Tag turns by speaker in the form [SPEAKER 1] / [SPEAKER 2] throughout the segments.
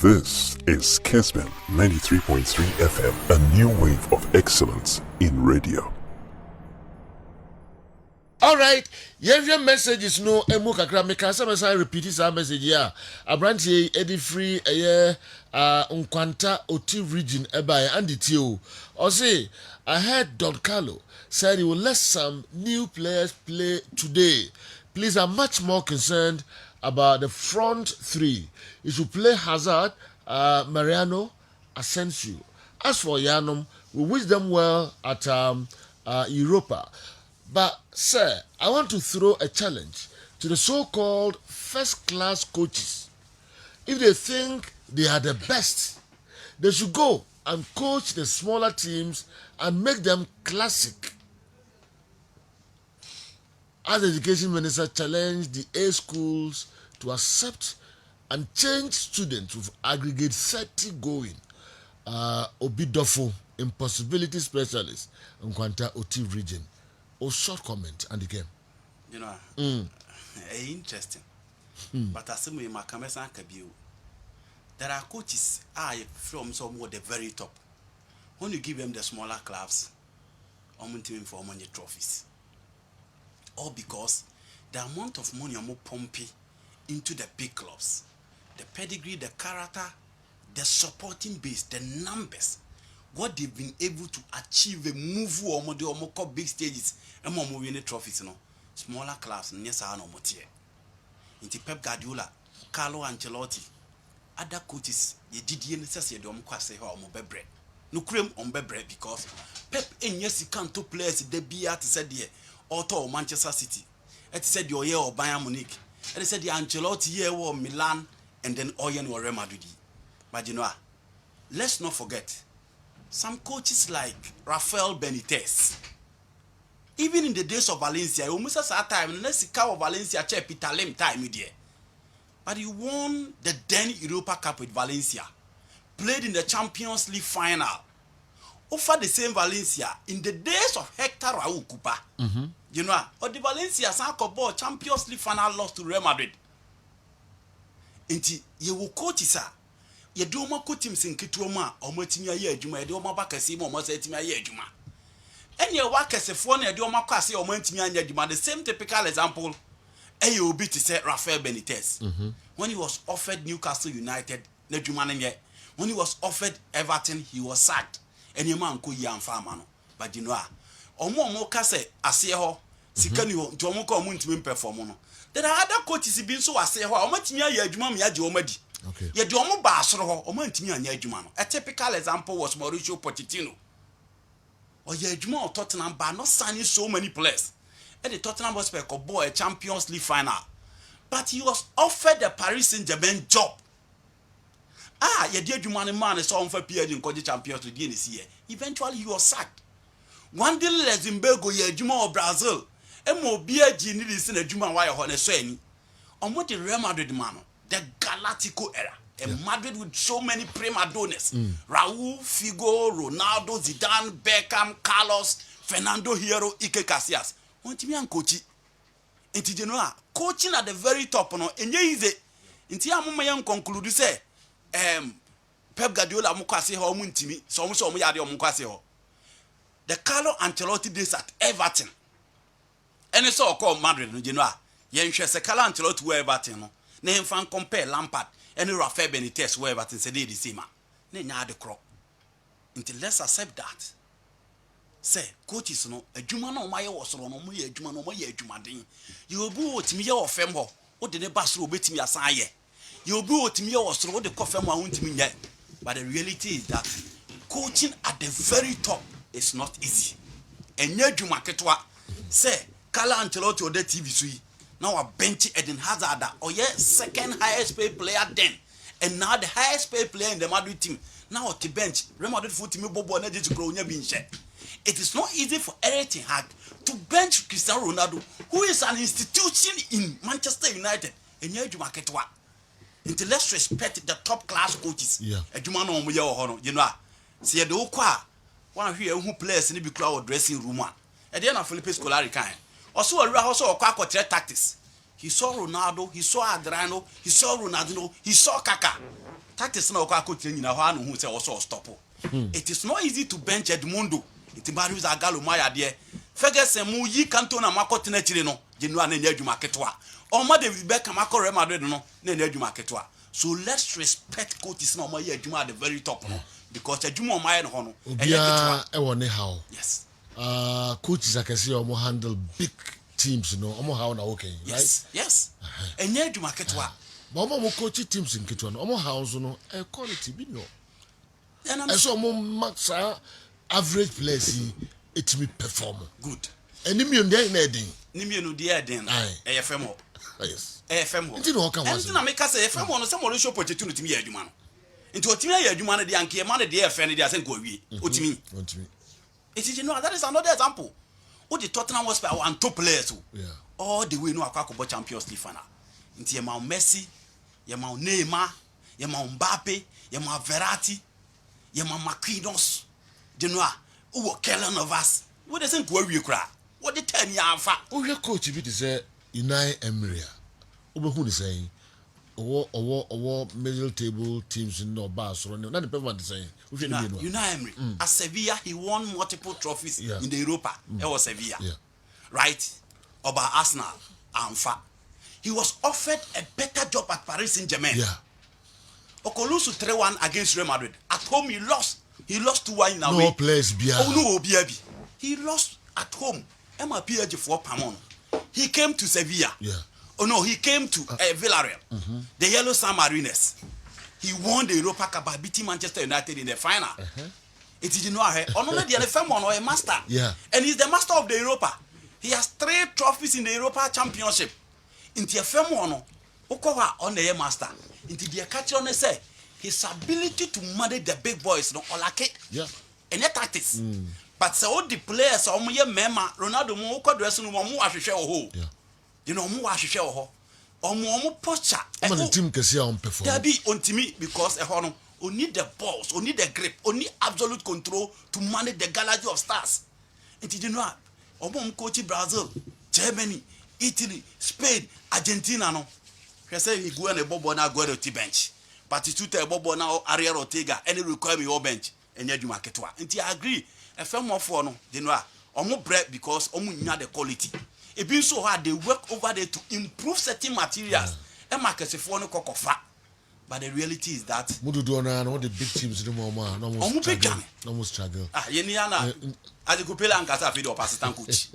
[SPEAKER 1] This is Kessben 93.3 FM, a new wave of excellence in radio.
[SPEAKER 2] All right, your messages no emu kakra me can say repeat this message here. Abrantie edi free Nkwanta Oti region eba and the tio. Or say I heard Don Carlo said he will let some new players play today. Please, I'm much more concerned about the front three. You should play Hazard, Mariano, Asensio. As for Yanum, we wish them well at Europa. But, sir, I want to throw a challenge to the so-called first-class coaches. If they think they are the best, they should go and coach the smaller teams and make them classic. As the education minister challenged the A schools to accept and change students with aggregate 30 going, Obidofo, impossibility specialist, Nkwanta Oti region. Or short comment and the game.
[SPEAKER 3] You know, interesting. But as we makamesa kabiu, there are coaches from somewhere the very top. When you give them the smaller clubs, team for money trophies. All because the amount of money more pumping into the big clubs, the pedigree, the character, the supporting base, the numbers. What they've been able to achieve, a move or more big stages, and more winning trophies, smaller clubs, Nessa no Motier. Into Pep Guardiola, Carlo Ancelotti, other coaches, ye did necessary to say how Mobebre. No cream on Bebre because Pep and yes, he can't two players, they be at said ye, Otto Manchester City. It said your year or Bayern Munich. And said the Ancelotti year or Milan and then Oyen or Real Madrid. But you know, let's not forget. Some coaches like Rafael Benitez, even in the days of Valencia, almost at that time, unless he came Valencia, chair Peter Lim time there. But he won the then Europa Cup with Valencia, played in the Champions League final, offered the same Valencia in the days of Hector Raul Cupa. You know, or the Valencia Sanko Champions League final lost to Real Madrid. Inti you will coach sir. Ye do ma ko team sin ketuoma o matimi aye adwuma ye do ma ba kase mo sa timi aye adwuma ene wa kasefo na ye do ma ko ase o matimi anya adwuma. The same typical example e obi to say Rafael Benitez when he was offered Newcastle United na adwuma na ye, when he was offered Everton he was sacked ene man ko yi amfa ama no. But you know omo kase ase ho sika ni ho nti omo ko omo ntimi perform no. There are other coaches been so ase ho o matimi aye adwuma me age o madi.
[SPEAKER 2] Okay.
[SPEAKER 3] Ye do omo ba asoro ho omo ntimi anya adwuma no. A typical example was Mauricio Pochettino. Oye adwuma o Tottenham ba not signing so many players. And the Tottenham was a boy Champions League final. But he was offered the Paris Saint-Germain job. Ye di adwuma ne man so on for PSG in Champions League this year. Eventually he was sacked. One day Luxembourg ye adwuma of Brazil. Emo BG ni listen adwuma wa ye ho ne so ani. Omo the Real Madrid man. The Galactico era. Madrid with so many prima donnas. Raul, Figo, Ronaldo, Zidane, Beckham, Carlos, Fernando Hierro, Ike Casillas. Want me and coach? Inti general coaching at the very top no enye easy. Inti amuma yan conclude say Pep Guardiola mo kwase ho mo ntimi. So mo yade mo kwase ho. The Carlo Ancelotti days at Everton. Ene so call Madrid no general. Yen hwe se Carlo Ancelotti we Everton no. Na him compare Lampard and Rafael Benitez where but say the same man. Na nya de kro. Until let's accept that. Say coaches no adwuma na o maye wosoro no mo ye adwuma no mo ye adwuma den. Ye obi otimi ye ofem ho. O de ne basro obetimi asan ye. Ye obi otimi ye wosoro o de kofem a wontimi nya. But the reality is that coaching at the very top is not easy. Enya adwuma ketwa. Say Carlo Ancelotti o de TV so yi. Now a bench Eden Hazard or second highest paid player then, and now the highest paid player in the Madrid team. Now at the bench, Real Madrid foot team Bobo and to grow being shed. It is not easy for Eric Ten Hag to bench Cristiano Ronaldo, who is an institution in Manchester United. And yet you market what? Until let's respect the top class coaches.
[SPEAKER 2] Yeah.
[SPEAKER 3] A Jumano Moyo, you know. See the Okwa, one here who plays in the crowd dressing room one. At the end of Felipe Scolari kind. Also a also a tactics. He saw Ronaldo, he saw Adriano, he saw Ronaldo, he saw Kaka. tactics na okwa coach nyina ho anu hu say also stop. It is not easy to bench Edmundo. It Marius Agalo Maya there. Ferguson mu yi Cantona makoti na chire no, Genua na adwuma ketwa. Omo David Beckham akọ Real Madrid no, na adwuma ketwa. So let's respect coaches na omo yi adwuma at the very top no, because adwuma omo no ho no.
[SPEAKER 2] Obia e woni how.
[SPEAKER 3] Yes.
[SPEAKER 2] Coaches akese omo handle big teams no, omo how na okay, right?
[SPEAKER 3] Yes. Yes. Enye adwuma ketwa.
[SPEAKER 2] But omo coach teams in ketwa no, omo how so no, quality bi no. And so max average players it me perform
[SPEAKER 3] good.
[SPEAKER 2] And nimium dey na den.
[SPEAKER 3] Nimium dey den. AFM.
[SPEAKER 2] Yes.
[SPEAKER 3] AFM.
[SPEAKER 2] Nti no kan was.
[SPEAKER 3] Nti na make say AFM no say mo show Pochettino timi ya adwuma no. Nti otimi ya adwuma no dey anke ma no dey AFM no dey asen go awie. Otimi. It is that is another example. Who the Tottenham was one top players.
[SPEAKER 2] Yeah.
[SPEAKER 3] All the way no akwa Champions League final. Nti ma Messi, ya ma Neymar, ya ma Mbappe, ya ma Verratti. Yema Marquinhos, Genoa, who Kellen of us. What doesn't go we cry? What the 10 year fa?
[SPEAKER 1] Oh, your coach, if it is a Unai Emery. Over who is saying, or middle table teams in no bars or not the people saying,
[SPEAKER 3] Unai Emery. At Sevilla, he won multiple trophies in the Europa. It was Sevilla.
[SPEAKER 1] Yeah.
[SPEAKER 3] Right? About Arsenal, Anfa. He was offered a better job at Paris Saint-Germain.
[SPEAKER 2] Yeah.
[SPEAKER 3] Okolusu 3-1 against Real Madrid. At home he lost. He lost 2-1 in a way.
[SPEAKER 2] No place bia.
[SPEAKER 3] Oh no, Obiabi. He lost at home. MPG for Pamon. He came to Sevilla.
[SPEAKER 2] Yeah.
[SPEAKER 3] Oh no, he came to Villarreal. The Yellow San Marines. He won the Europa Cup by beating Manchester United in the final. It is only the FM one or a master.
[SPEAKER 2] Yeah.
[SPEAKER 3] And he's the master of the Europa. He has 3 trophies in the Europa Championship. In the FM one, Okowa on the master. Into the catch on say his ability to manage the big boys no olake.
[SPEAKER 2] Yeah.
[SPEAKER 3] And yet tactics. But so all the players omo ye mema Ronaldo mo ko dress no mo ahwehwe ho.
[SPEAKER 2] Yeah.
[SPEAKER 3] You know mo ahwehwe ho. Omo posture.
[SPEAKER 2] Omo the team kesi on perform.
[SPEAKER 3] There be ontimi because e ho no only the balls, only the grip, only absolute control to manage the galaxy of stars. And you know omo coach Brazil, Germany, Italy, Spain, Argentina no. He say he go on a bobo na go to bench. But he took a bobo now Ariel Ortega any require me your bench and you market. And I agree. A firm more for no, they know omo bread because omo nya the quality. It been so hard they work over there to improve certain materials. And market for no kokofa. But the reality is that
[SPEAKER 2] Mudu do na all the big teams no more no more struggle.
[SPEAKER 3] Ah, yeniana as the Kupela and Casa Fido assistant coach.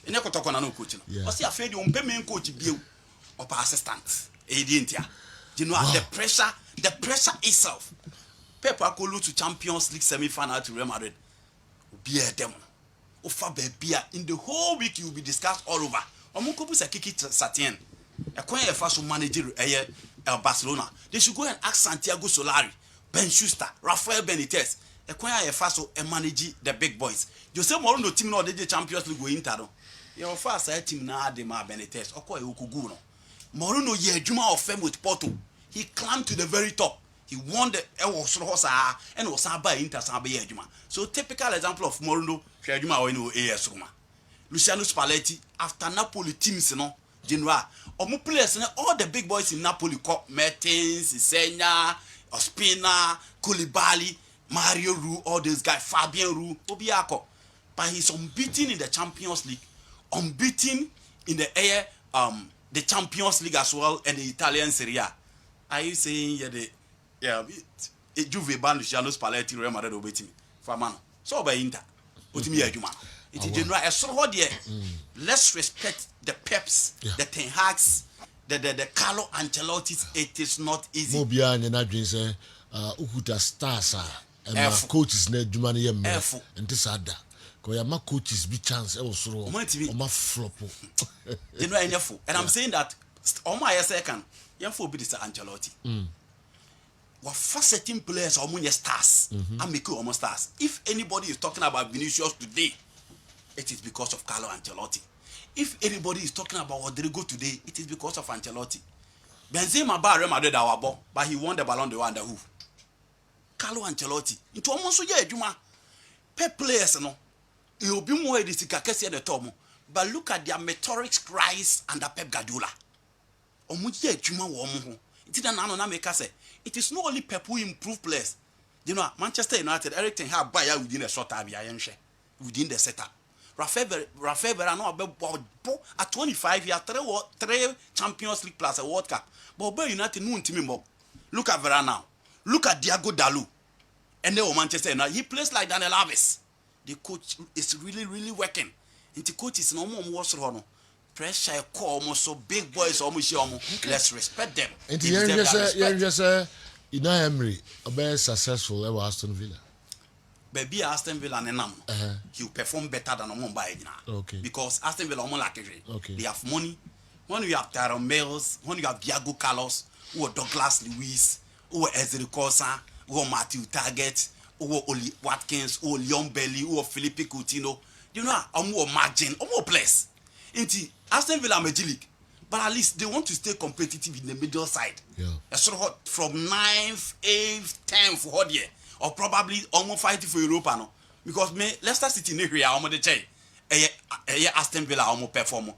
[SPEAKER 3] And you talk on no coach. But see afraid you main coach bio or assistant. You know the pressure itself. Pep Akolu to Champions League semi-final to Real Madrid. Be a demo. Ofa bebia in the whole week you will be discussed all over. Omunkobu se kiki Satien. Ekwen e fa so manager Barcelona. They should go and ask Santiago Solari, Ben Schuster, Rafael Benitez. Ekwen e fa so manage the big boys. Jose Mourinho team no dey Champions League go Inter no. Your first team na dey ma Benitez. Okwa e okugu no. Mourinho ye adwuma of fame with Porto. He climbed to the very top. He won the Hosa and was by Inter Sabe adwuma. So typical example of Mourinho adwuma we no AS Roma. Luciano Spalletti after Napoli teams no general omo players all the big boys in Napoli Mertens, Senya, Ospina, Koulibaly, Mario Rui, all those guys, Fabien Rui, Obiako. But he's unbeaten in the Champions League, unbeaten in the Champions League as well, and the Italian Serie A. Are you saying Juve ban Luciano Spalletti Real Madrid obeti me? Famano. So by Inter. Otimi adwuma. It is general so there. Let's respect the Peps, the Ten Hags, the Carlo Ancelottis. It is not easy.
[SPEAKER 2] Mobia and na dream say ukuta stars and coaches na adwuma na yem. And this ada. Ko ya ma coaches be chance e wosoro. O ma flop.
[SPEAKER 3] You know anyfo. And I'm saying that on my second, yemfo be this Ancelotti. What first certain players are among stars and make almost stars. If anybody is talking about Vinicius today, it is because of Carlo Ancelotti. If anybody is talking about Rodrigo today, it is because of Ancelotti. Benzema ba Real Madrid awabo, but he won the Ballon d'Or under who? Carlo Ancelotti. Into almost yeah, Juma. Pep players no. It will be more edisika kesi the tom. But look at their meteoric rise under Pep Guardiola. Omuji Juma wo omo. It na no na make say it is not only Pep who improve players. You know, Manchester United, everything have buy within a short time, within the setup. Rafael Varane at 25 years, three Champions League plus a World Cup. But United no team more. Look at Varane now. Look at Diego Dalot. And then Manchester United, he plays like Daniel Alves. The coach is really working. And the coach is no more pressure call almost so big boys almost let's respect them.
[SPEAKER 2] And you just say Unai Emery a very successful ever Aston Villa.
[SPEAKER 3] Baby Aston Villa and he will perform better than Mumbai now.
[SPEAKER 2] Okay.
[SPEAKER 3] Because Aston Villa
[SPEAKER 2] okay.
[SPEAKER 3] They have money. When you have Tyrone Mills, when you have Diego Carlos, or Douglas Luiz, or Ezri Kosa, or Matthew Target, or Oli Watkins, or Leon Bailey, or Felipe Coutinho, you know, more margin, more place. Inti Aston Villa Major League, but at least they want to stay competitive in the middle side.
[SPEAKER 2] Yeah.
[SPEAKER 3] Sort of from 9th, 8th, 10th for hot year, or probably almost fighting for Europa no. Because me Leicester City ne here almost the chain. Aston Villa almost perform.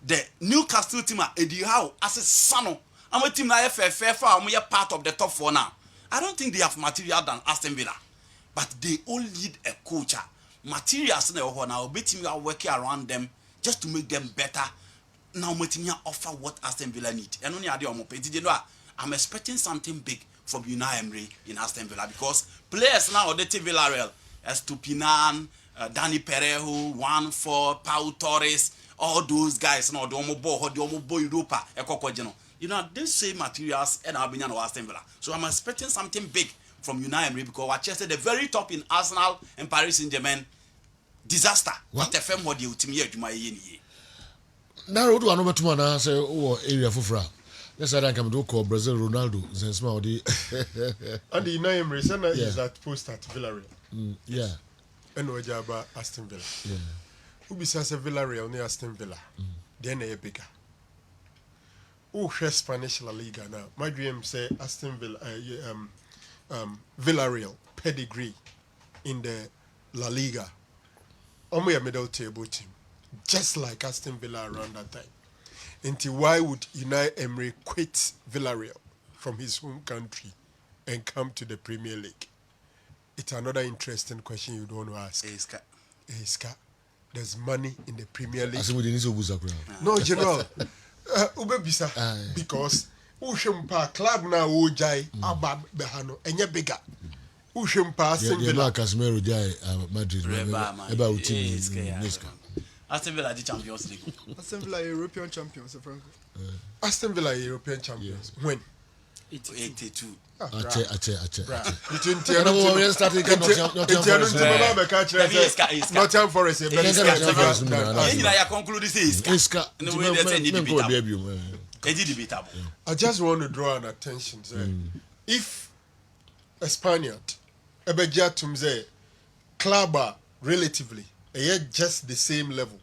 [SPEAKER 3] The Newcastle team Eddie Howe as a son. I'm a team that fair part of the top 4 now. I don't think they have material than Aston Villa, but they all need a coach. Materials now, team are working around them just to make them better. Now, Moutinho offer what Aston Villa need. And only I'm expecting something big from Unai Emery in Aston Villa because players now the Villarreal, Estupinan, Danny Perejo, 1-4, Pau Torres, all those guys now the Europa, you know, these same materials and Albanian or Aston Villa. So I'm expecting something big from Unai Emery because Manchester the very top in Arsenal and Paris Saint-Germain. Disaster. What the firm what you team here to my ye.
[SPEAKER 2] NARO do another two na say area for yes, I can do call Brazil Ronaldo since my
[SPEAKER 4] and the Unai Emery is that post at Villarreal.
[SPEAKER 2] Yeah.
[SPEAKER 4] And we about Aston Villa.
[SPEAKER 2] Yeah.
[SPEAKER 4] Who besides Villarreal near Aston Villa? Then a bigger. Who has Spanish La Liga now? My dream say Aston Villa, Villarreal pedigree in the La Liga. Only a middle table team, just like Aston Villa around that time. Until why would Unai Emery quit Villarreal from his home country and come to the Premier League? It's another interesting question you don't want to ask. Iska. There's money in the Premier League. No, General. Ubebisa. Because Ushempa club na Ujai Abba Behano and you're bigger. Ushempa Aston Villa.
[SPEAKER 2] Casemiro Jai Madrid. About team.
[SPEAKER 3] Aston Villa the Champions League.
[SPEAKER 5] Aston Villa European champions, Franco.
[SPEAKER 4] Aston Villa European champions. When?
[SPEAKER 3] 82.
[SPEAKER 4] Between Nottingham Forest I just want to draw an attention. If a Spaniard, Ebeja Tumze, club relatively, just the same level,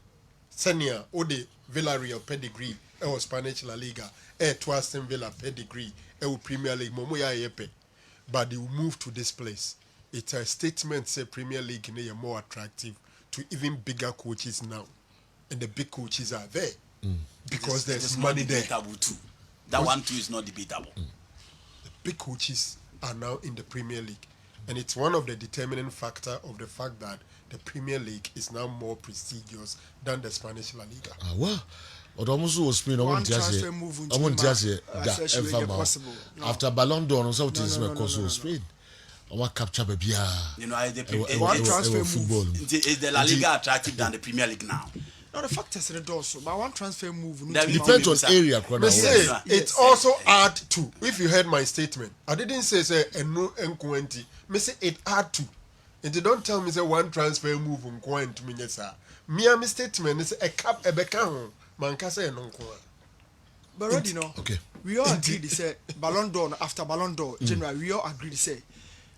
[SPEAKER 4] senior or the Villarreal pedigree, or Spanish La Liga, to Aston Villa pedigree, Premier League, but they will move to this place. It's a statement say Premier League is more attractive to even bigger coaches now, and the big coaches are there because there's money there.
[SPEAKER 3] Too. That one too is not debatable.
[SPEAKER 4] The big coaches are now in the Premier League, and it's one of the determining factor of the fact that the Premier League is now more prestigious than the Spanish La Liga.
[SPEAKER 2] Wow. Almost was Spain. I want to say after Ballon d'Or, so it is because Spain. I want capture baby.
[SPEAKER 3] You know, one transfer
[SPEAKER 2] football.
[SPEAKER 3] Is the La Liga attractive than the Premier League now?
[SPEAKER 5] No, the fact is it also, but one transfer move.
[SPEAKER 2] Depends on area.
[SPEAKER 4] It's also add to. If you heard my statement, I didn't say no N20. Me say it add to. And they don't tell me say one transfer move to me sir. My statement is a cap a beckham. Mankasa and Uncle.
[SPEAKER 5] But already know.
[SPEAKER 2] Okay.
[SPEAKER 5] We all agreed to say Ballon d'Or after Ballon d'Or. General, we all agreed to say.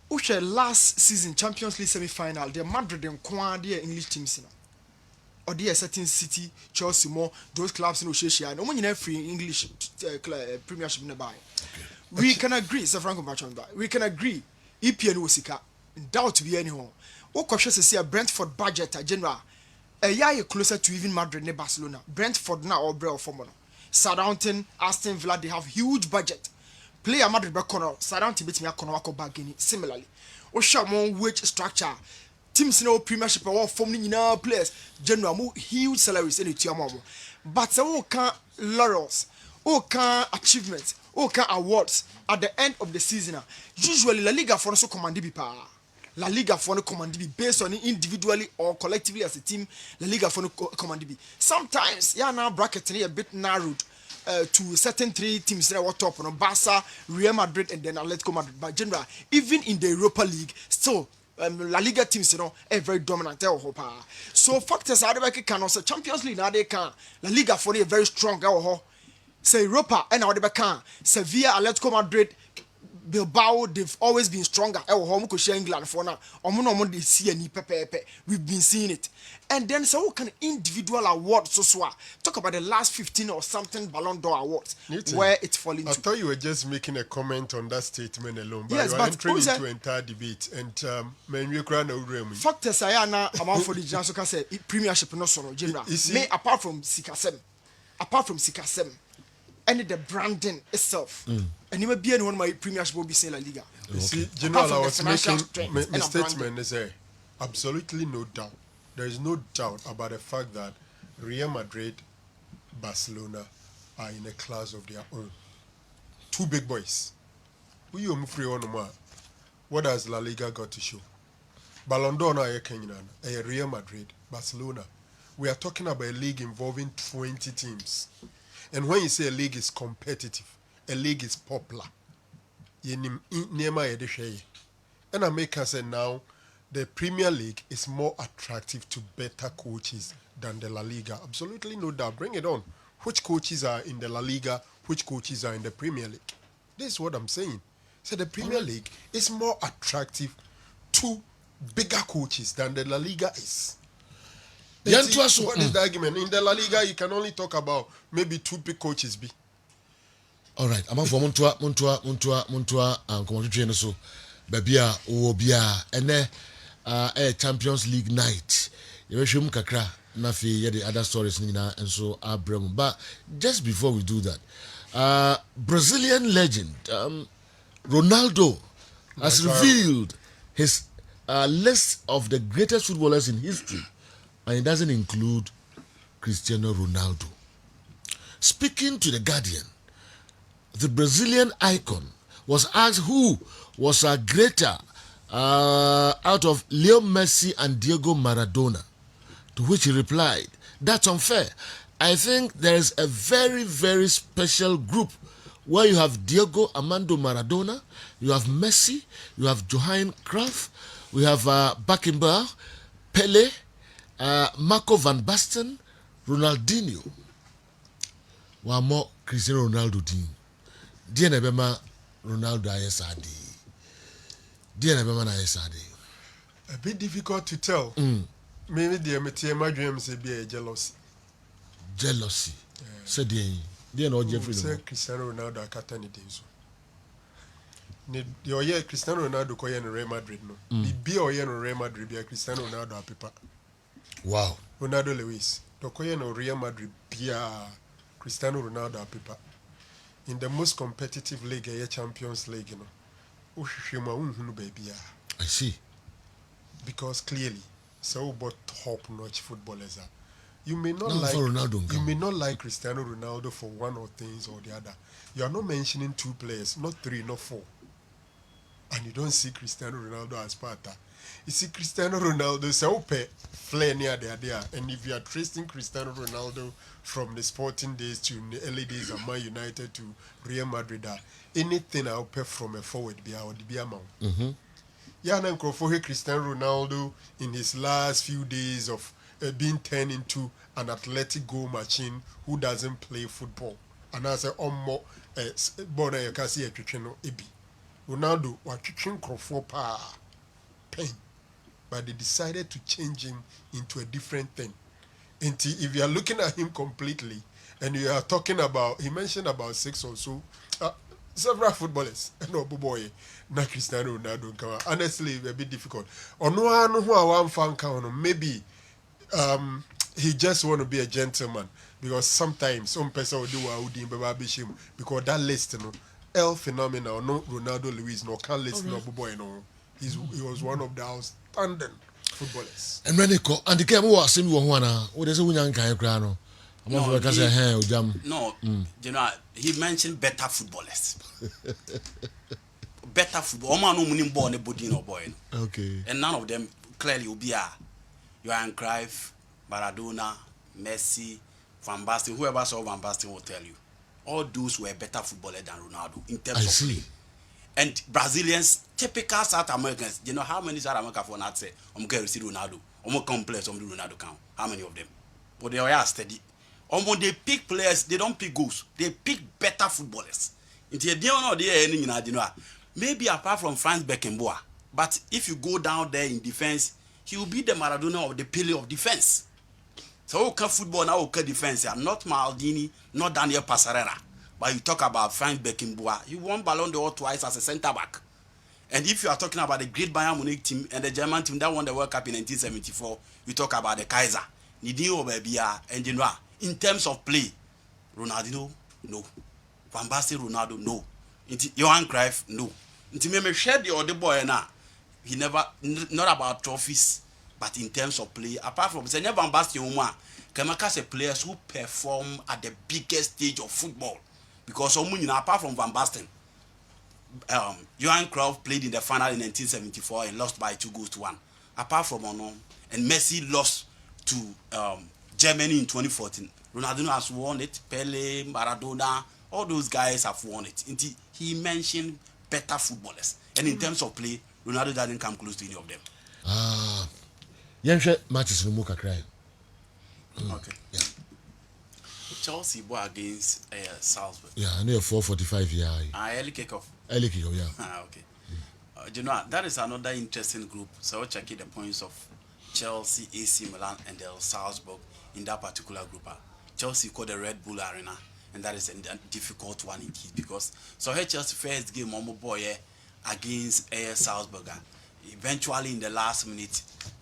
[SPEAKER 5] Ushe last season Champions League semi-final, the Madrid and Kwan, the English teams, or the certain City, Chelsea, more those clubs in Oshia. No one in every English Premiership nearby. We can agree, Sir Franco Machamba. We can agree. EPN Usika, doubt to be anyone. What questions to see a Brentford budget, General? A year closer to even Madrid and Barcelona. Brentford now or Brel Formono. Southampton, Aston Villa, they have huge budget. player Madrid be corner Saddam Tibet me corner wako bargaining similarly o show more wage structure teams no premiership or form ni nyina players general mo huge salaries in the mo but say who can laurels who can achievements who can awards at the end of the season usually La Liga for so command bi pa La Liga for no command be based on individually or collectively as a team. La Liga for no command be. Sometimes, yeah, now bracket a bit narrowed to certain three teams that were top, Barca, Real Madrid, and then Atletico Madrid. But general, even in the Europa League, still La Liga teams, are very dominant. So factors are the can also Champions League now they can. La Liga for a very strong. Say Europa and now they can. Sevilla, Atletico Madrid. Bilbao, they've always been stronger. England for now. They see any pepe. We've been seeing it. And then so can individual awards so talk about the last 15 or something Ballon d'Or awards
[SPEAKER 4] Newton,
[SPEAKER 5] where it's falling
[SPEAKER 4] I
[SPEAKER 5] to.
[SPEAKER 4] thought you were just making a comment on that statement alone, but
[SPEAKER 5] Yes,
[SPEAKER 4] you are
[SPEAKER 5] but
[SPEAKER 4] entering
[SPEAKER 5] also-
[SPEAKER 4] into entire debate and man you cry no room.
[SPEAKER 5] Factors I are now amount for the Jansoka say premiership no so general.
[SPEAKER 4] You see-
[SPEAKER 5] Me apart from Sikasem. And the branding itself. And you may be anyone my premiership will be saying La Liga.
[SPEAKER 4] You see,
[SPEAKER 5] Apart
[SPEAKER 4] General,
[SPEAKER 5] from
[SPEAKER 4] I
[SPEAKER 5] the
[SPEAKER 4] was
[SPEAKER 5] financial
[SPEAKER 4] making
[SPEAKER 5] strength
[SPEAKER 4] my
[SPEAKER 5] and a
[SPEAKER 4] statement
[SPEAKER 5] branding.
[SPEAKER 4] is absolutely no doubt. There is no doubt about the fact that Real Madrid, Barcelona are in a class of their own. Two big boys. Who you free on more? What has La Liga got to show? Ballon d'Or na Kenyan, Real Madrid, Barcelona. We are talking about a league involving 20 teams. And when you say a league is competitive, a league is popular. And I make us say now, the Premier League is more attractive to better coaches than the La Liga. Absolutely no doubt. Bring it on. Which coaches are in the La Liga? Which coaches are in the Premier League? This is what I'm saying. So the Premier League is more attractive to bigger coaches than the La Liga is. What is the argument? In the La Liga, you can only talk about maybe two big coaches.
[SPEAKER 2] All right, I'm for Montua, and come to so, Babia, Obia, and Champions League night. You wish kakra, nafi, the other stories, Nina, and so Abraham. But just before we do that, Brazilian legend, Ronaldo, has revealed his list of the greatest footballers in history, and it doesn't include Cristiano Ronaldo. Speaking to The Guardian, the Brazilian icon was asked who was a greater out of Leo Messi and Diego Maradona, to which he replied, "That's unfair. I think there is a very, very special group where you have Diego Armando Maradona, you have Messi, you have Johan Cruyff, we have Beckenbauer, Pele, Marco van Basten, Ronaldinho. One more Cristiano Ronaldo team. Dear Nebema Ronaldo ISRD. Dear Nebema ISRD.
[SPEAKER 4] A bit difficult to tell. Maybe the Matema dreams be a jealousy.
[SPEAKER 2] Jealousy. Said dear no Jeffrey.
[SPEAKER 4] Say Cristiano Ronaldo a Catani Dinso. The Oye Cristiano Ronaldo Koyan Real Madrid no. Be Oyen Real Madrid be a Cristiano Ronaldo a paper.
[SPEAKER 2] Wow.
[SPEAKER 4] Ronaldo Lewis. The Koyan Real Madrid be a Cristiano Ronaldo a paper. In the most competitive league, a Champions League, you know,
[SPEAKER 2] I see.
[SPEAKER 4] Because clearly, so about top-notch footballers are. You may not
[SPEAKER 2] No,
[SPEAKER 4] like
[SPEAKER 2] for Ronaldo,
[SPEAKER 4] you may not like Cristiano Ronaldo for one or things or the other. You are not mentioning two players, not three, not four, and you don't see Cristiano Ronaldo as part of that. You see Cristiano Ronaldo so flair near there, and if you are tracing Cristiano Ronaldo from the Sporting days to the early days of Man United to Real Madrid, anything I'll pay from a forward be our amount. Yeah, and for Cristiano Ronaldo in his last few days of being turned into an athletic goal machine who doesn't play football. And I say, more born you can see a Cristiano Ebi. Ronaldo was teaching Crawford pain, but they decided to change him into a different thing. And if you are looking at him completely, and you are talking about, he mentioned about 6 or so, several footballers, no boy, not Cristiano Ronaldo. Honestly, a bit difficult. Or no one who I want fan count, maybe he just want to be a gentleman because sometimes some person will do what would because that list, El Phenomenal, no Ronaldo Luis, no can't listen no boy no. He was one of the outstanding footballers.
[SPEAKER 2] And when they call and the game was same one what does a winner can cry no. I'm
[SPEAKER 3] No,
[SPEAKER 2] not going to say jam.
[SPEAKER 3] No, you know, he mentioned better footballers. Better football. Oman no money born a body no boy.
[SPEAKER 2] Okay.
[SPEAKER 3] And none of them clearly will be Johan Cruyff, Maradona, Messi, Van Basten. Whoever saw Van Basten will tell you. All those were better footballers than Ronaldo in terms of play. And Brazilians, typical South Americans, you know how many South American for not say, I'm going to see Ronaldo. I'm going to complex on the Ronaldo count. How many of them? But they are steady. When they pick players, they don't pick goals. They pick better footballers. Maybe apart from Franz Beckenbauer, but if you go down there in defense, he will be the Maradona of the Pele of defense. So okay football now, okay defense. Not Maldini, not Daniel Passarella. But you talk about Franz Beckenbauer, he won Ballon d'Or twice as a centre back. And if you are talking about the great Bayern Munich team and the German team that won the World Cup in 1974, you talk about the Kaiser, Nidino Bebia, and Genoa. In terms of play, Ronaldo, no. Van Basten, Ronaldo, no. Johan Cruyff, no. Me share the other boy now. He never, not about trophies, but in terms of play. Apart from Senior Van Basten, Kamaka say players who perform at the biggest stage of football. Because apart from Van Basten, Johan Cruyff played in the final in 1974 and lost by 2-1. Apart from Ono, and Messi lost to Germany in 2014. Ronaldo has won it. Pele, Maradona, all those guys have won it. He mentioned better footballers. And in terms of play, Ronaldo doesn't come close to any of them.
[SPEAKER 2] Yenshe matches no more cry.
[SPEAKER 3] Okay.
[SPEAKER 2] Yeah.
[SPEAKER 3] Chelsea boy against Salzburg.
[SPEAKER 2] Yeah, I know 4:45 yeah.
[SPEAKER 3] Early kickoff.
[SPEAKER 2] Early kick, yeah.
[SPEAKER 3] Okay. You know, that is another interesting group. So we'll check the points of Chelsea, AC Milan, and Salzburg in that particular group. Chelsea called the Red Bull Arena, and that is a difficult one indeed because so here Chelsea first game boy against Salzburg. Eventually in the last minute,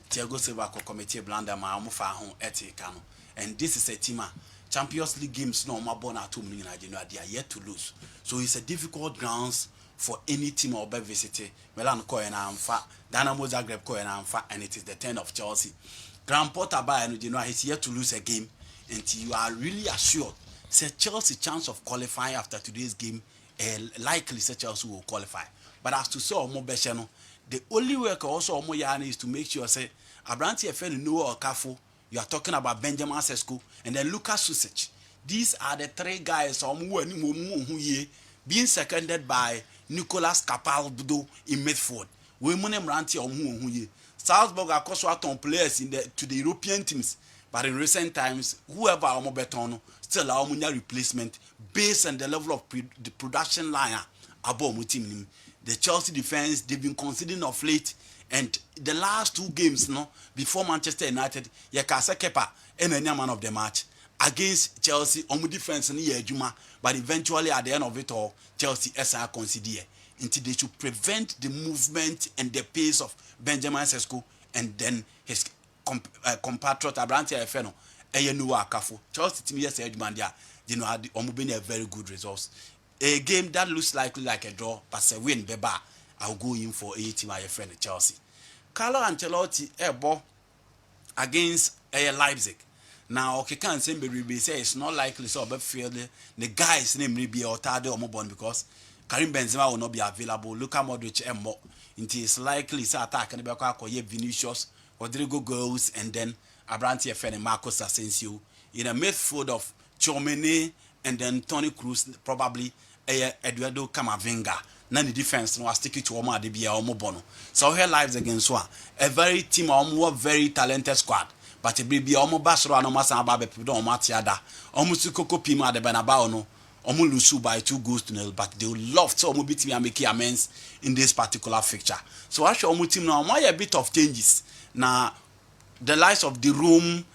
[SPEAKER 3] Thiago Silva committed a blunder and this is a team Champions League games no more born at 2 million they are yet to lose. So it's a difficult grounds for any team or visit. Milan Koena Dynamo Zagreb Koena and it is the 10 of Chelsea. Graham Potter he's yet to lose a game and you are really assured say Chelsea chance of qualifying after today's game likely say Chelsea will qualify. But as to say the only work also is to make sure say Abranti FN Noah or Kafo, you are talking about Benjamin Sesko and then Lucas Susich. These are the three guys being seconded by Nicolas Capaldo in midfield. Salzburg are also players to the European teams, but in recent times, whoever Beton still allow replacement based on the level of the production line above team. The Chelsea defense they've been conceding of late, and the last two games before Manchester United, Yakasa Kepa and a man of the match against Chelsea defense but eventually at the end of it all, Chelsea SR conceded until they should prevent the movement and the pace of Benjamin Sesko and then his compatriot Abranti Efeno Eyenua Akafo. Chelsea team had a very good results. A game that looks likely like a draw, but a win, Beba. I'll go in for a team, my friend Chelsea. Carlo Ancelotti, ball against Leipzig. Now, okay, can't say it's not likely so, but feel the guy's name may be Otado or Mobon because Karim Benzema will not be available. Luka Modric and more. It is likely to attack and be Vinicius, Rodrigo goes, and then Abranti FN and Marcos Asensio in a midfield of Chomene and then Toni Kroos, probably Eduardo Camavinga. None the defense no stick it to Omar de Bia Omobono. So here lives against one. A very team very talented squad. But it be Omo Basro and Omasa Babe Pido Matiada. Almost Coco Pima de Benabao. Omo Lusu by 2-0, but they will love to Omo beat me and make amends in this particular fixture. So actually Omo team now why a bit of changes. Now the likes of the room,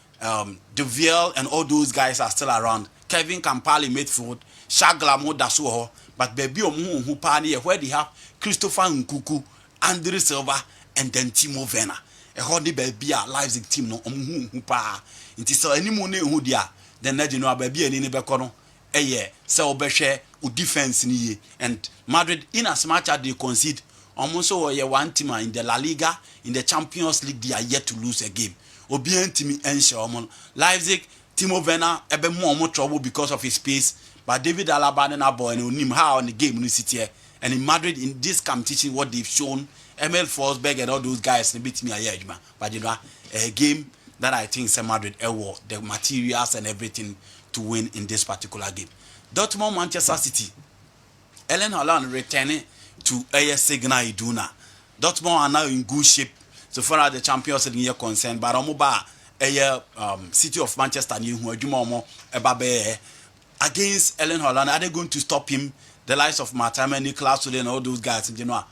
[SPEAKER 3] De Vielle and all those guys are still around. Kevin Kampali midfield, Shaglamo Dasuho, but baby who party where they have Christopher Nkuku, Andre Silva, and then Timo Werner. A hoddy baby Leipzig team no who pa. It is so any money who dia, then let you know baby and in Becono, so obehwe defense ni and Madrid in as much as they concede almost one team in the La Liga, in the Champions League they are yet to lose a game. Obian team ensure Leipzig Timo Werner ebe more trouble because of his pace, but David Alaba and boy and him how on the game in City and in Madrid in this competition what they've shown Emil Forsberg and all those guys beat me a year, but you know a game that I think is Madrid the materials and everything to win in this particular game. Dortmund Manchester City. Erling Haaland returning to a Signal Iduna. Dortmund are now in good shape so far as the Champions League is concerned. But Omoba City of Manchester against Erling Haaland, are they going to stop him? The likes of Martin and Nicolas and all those guys, you know,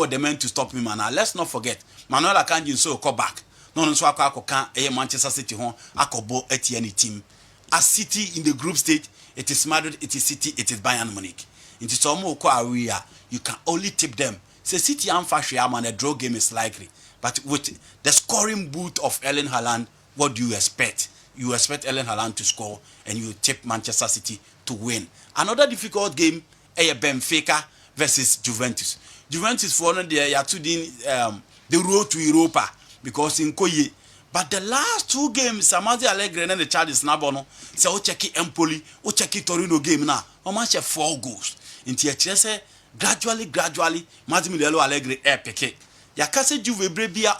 [SPEAKER 3] they meant to stop him. And let's not forget, Manuel Akanji so come back. No, no, so I can't Manchester City home. Akobo any team. As City in the group stage, it is Madrid, it is City, it is Bayern Munich. Into some area, you can only tip them. Say City and Fashiam and a draw game is likely. But with the scoring boot of Erling Haaland, what do you expect? You expect Erling Haaland to score and you tip Manchester City to win. Another difficult game, Benfica versus Juventus. Juventus for one day, the road to Europa because in Koye. But the last two games, Samazi Allegri and the Charles Nabono, say o check Empoli, o check Torino game now. O match 4 goals. Into Chelsea gradually, Massimiliano Allegri pick. Yakase Juve Brebia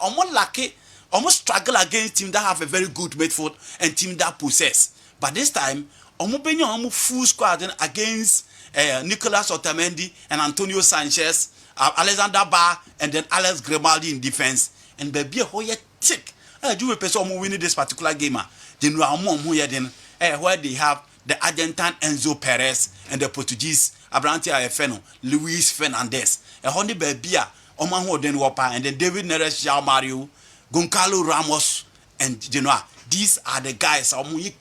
[SPEAKER 3] almost struggle against team that have a very good midfield and team that possess. But this time, Benyo full squad against Nicolas Otamendi and Antonio Sanchez, Alexander Ba, and then Alex Grimaldi in defense. And baby, Hoya tick. Juve person winning this particular game. Then where they have the Argentine Enzo Perez and the Portuguese Abrante Ayefeno, Luis Fernandez. A honey baby, Omanho Den Wapa, and then David Neres, João Mario, Goncalo Ramos, and Genoa. These are the guys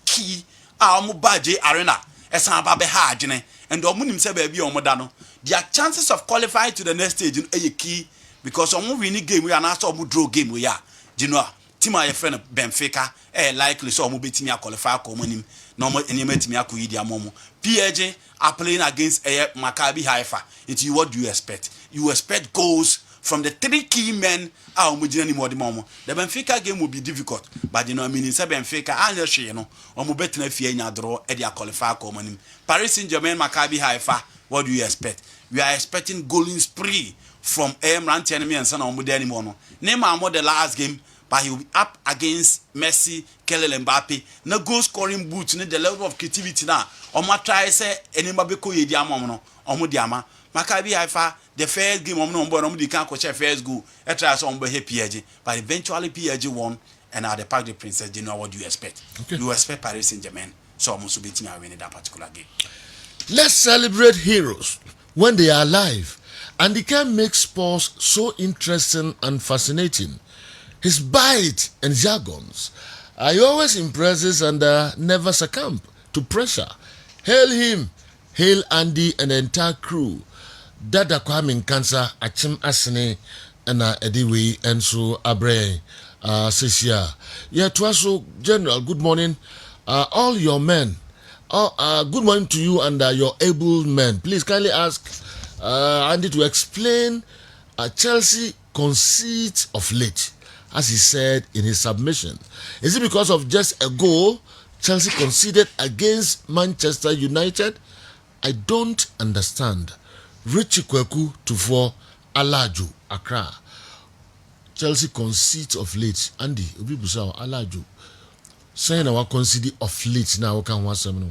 [SPEAKER 3] key Baje Arena. Esanbabe Hajine, and Omunim se baby Omodano. Their chances of qualifying to the next stage in a key because winning game we are not so draw game we are. Genoa. Team my friend Benfica likely so mo betimi qualify ko monim no mo enyemetimi akoyi dia momo PSG are playing against Maccabi Haifa. It's what do you expect? You expect goals from the 3 key men the Benfica game will be difficult, but you know I mean in Benfica and you know omo betina fie nya draw e dia qualify ko monim. Paris Saint-Germain Maccabi Haifa, what do you expect? We are expecting goaling spree from Ranti enemy and son omo dey anymore no. Neymar the last game, but he will be up against Messi, Kylian Mbappe. No goal scoring boots, the level of creativity now. Omo try say anybody be ko ye di amom no. Omo di ama. Maccabi Haifa, the first game omo di can coach first goal. E try so omo be PSG, but eventually PSG won and at the Parc des Princes, you know what do you expect? Okay. You expect Paris Saint-Germain, so omo so beating win that particular game.
[SPEAKER 2] Let's celebrate heroes when they are alive, and they can make sports so interesting and fascinating. His bite and jargons he always impresses and never succumb to pressure. Hail him, hail Andy and the entire crew. Dada Kwame Cancer, Achim Asene, and Ediwe and so Abre Sisia. Yeah, to us, so General, good morning. All your men. Good morning to you and your able men. Please kindly ask Andy to explain Chelsea conceit of late. As he said in his submission. Is it because of just a goal Chelsea conceded against Manchester United? I don't understand. Richie Kweku to 4 Alaju Accra. Chelsea concede of late. Andy, Obibusa Alaju. Saying our concede of late now can want some no.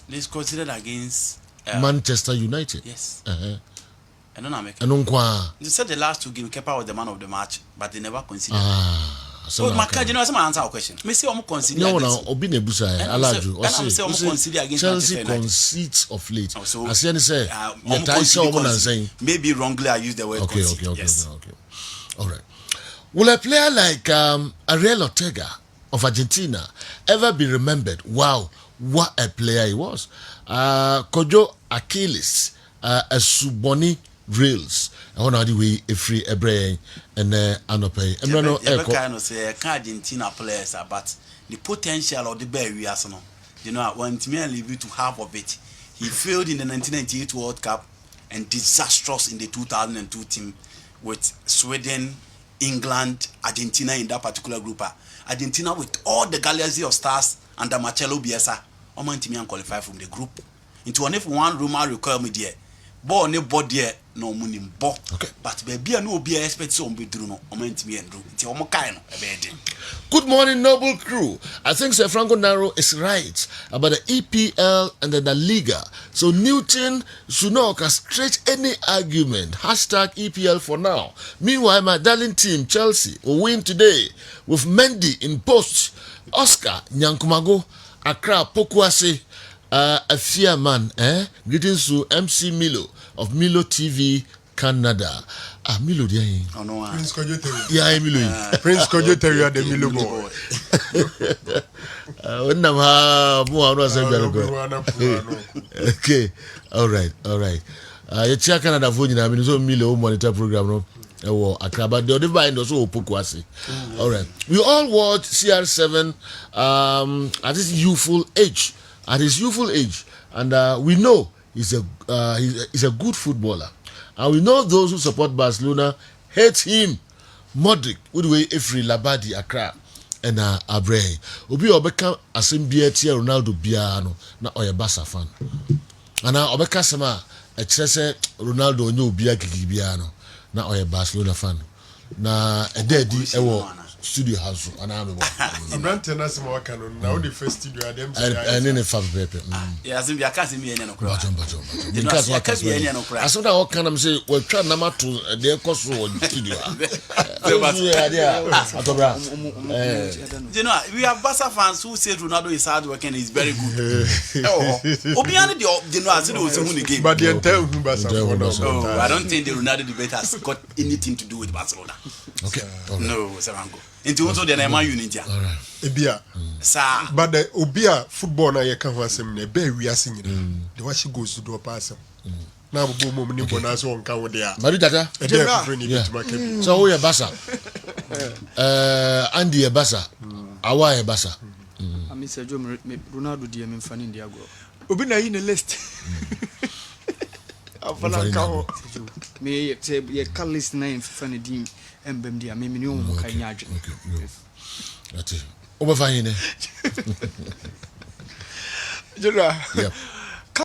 [SPEAKER 3] This considered against
[SPEAKER 2] Manchester United.
[SPEAKER 3] Yes. I don't
[SPEAKER 2] know.
[SPEAKER 3] They said the last 2 games, Kepa was the man of the match, but they never considered.
[SPEAKER 2] So
[SPEAKER 3] you know, some answer our question. Me say omo consider.
[SPEAKER 2] No, Obine Busa Alaju.
[SPEAKER 3] Chelsea
[SPEAKER 2] concedes of late.
[SPEAKER 3] So,
[SPEAKER 2] as you say, saying
[SPEAKER 3] maybe wrongly I used the word concede.
[SPEAKER 2] Okay. All right. Will a player like Ariel Ortega of Argentina ever be remembered? Wow, what a player he was. Kojo Achilles, a Suboni Rails. I want to do a free Ebre and Anope.
[SPEAKER 3] Kind say Argentina players, but the potential of the bear we are, you know, when me leave you to half of it. He failed in the 1998 World Cup and disastrous in the 2002 team with Sweden, England, Argentina in that particular group. Argentina with all the galaxy of stars under Marcelo Bielsa, Oman team and qualify from the group. Into one if one Roma require me there. Bo ne bo there no money bo.
[SPEAKER 2] Okay.
[SPEAKER 3] But baby no be expect so be through no Oman team and do. It's omo kind no e
[SPEAKER 2] Good morning, noble crew. I think Sir Franco Naro is right about the EPL and the La Liga. So Newton should not orchestrate any argument. Hashtag EPL for now. Meanwhile, my darling team, Chelsea, will win today with Mendy in post. Oscar Nyankumago, Accra Pokuase, a fear man, greetings to MC Milo of Milo TV, Canada. Milo dia yin.
[SPEAKER 3] Oh no.
[SPEAKER 4] Prince Kojo Terry.
[SPEAKER 2] Yeah, Milo yin.
[SPEAKER 4] Prince Kojo Terry the Milo boy.
[SPEAKER 2] Okay, all right. You check Canada phone na me so Milo monitor program no. Accra, but the other bind also Pokuase. All right. We all watch CR7 at his youthful age. And we know he's a good footballer. And we know those who support Barcelona hate him. Modric, Woodway, Efri, Labadi, Accra, and Abre. Obi Obeka Asimbia Tia Ronaldo Biano, na Oya Barca fan. And Obeka Sama, a Chese Ronaldo Nyo Bia Biano, na Oya Barcelona fan. Na a daddy, studio house, and I'm
[SPEAKER 4] I'm not telling us more canon. Now the first studio, them
[SPEAKER 2] and then a fab paper.
[SPEAKER 3] Yes, we are casting me any no crowd.
[SPEAKER 2] Because what can I saw that what can I say? Well, try number two, their cost road studio.
[SPEAKER 3] You know, we have Barca fans who say Ronaldo is hard working and is very good. Obiani the know as it was win the game.
[SPEAKER 4] But the entire Barca.
[SPEAKER 3] No, I don't think the Ronaldo debate has got anything to do with Barcelona.
[SPEAKER 2] Okay.
[SPEAKER 3] No, Sarango. Into also the Neymar Unity.
[SPEAKER 4] Ebia.
[SPEAKER 3] Sir.
[SPEAKER 4] But the Obia football na ye kan ho asem na be wiase nyina. The what she goes to do pass. Na bo mo ni bonus won kan wo dia.
[SPEAKER 2] Mari tata.
[SPEAKER 4] E dey friend ni bit make.
[SPEAKER 2] So we are Barca. Andy e Barca. Awa e Barca.
[SPEAKER 5] Ami se jo Ronaldo die me mfani ndi agro. Obi na yi ne list. Afana ka ho. Me se ye call list na mfani di embem dia me ni o ka nya adwe.
[SPEAKER 2] That's it. Over fine.
[SPEAKER 5] General.
[SPEAKER 2] Yep.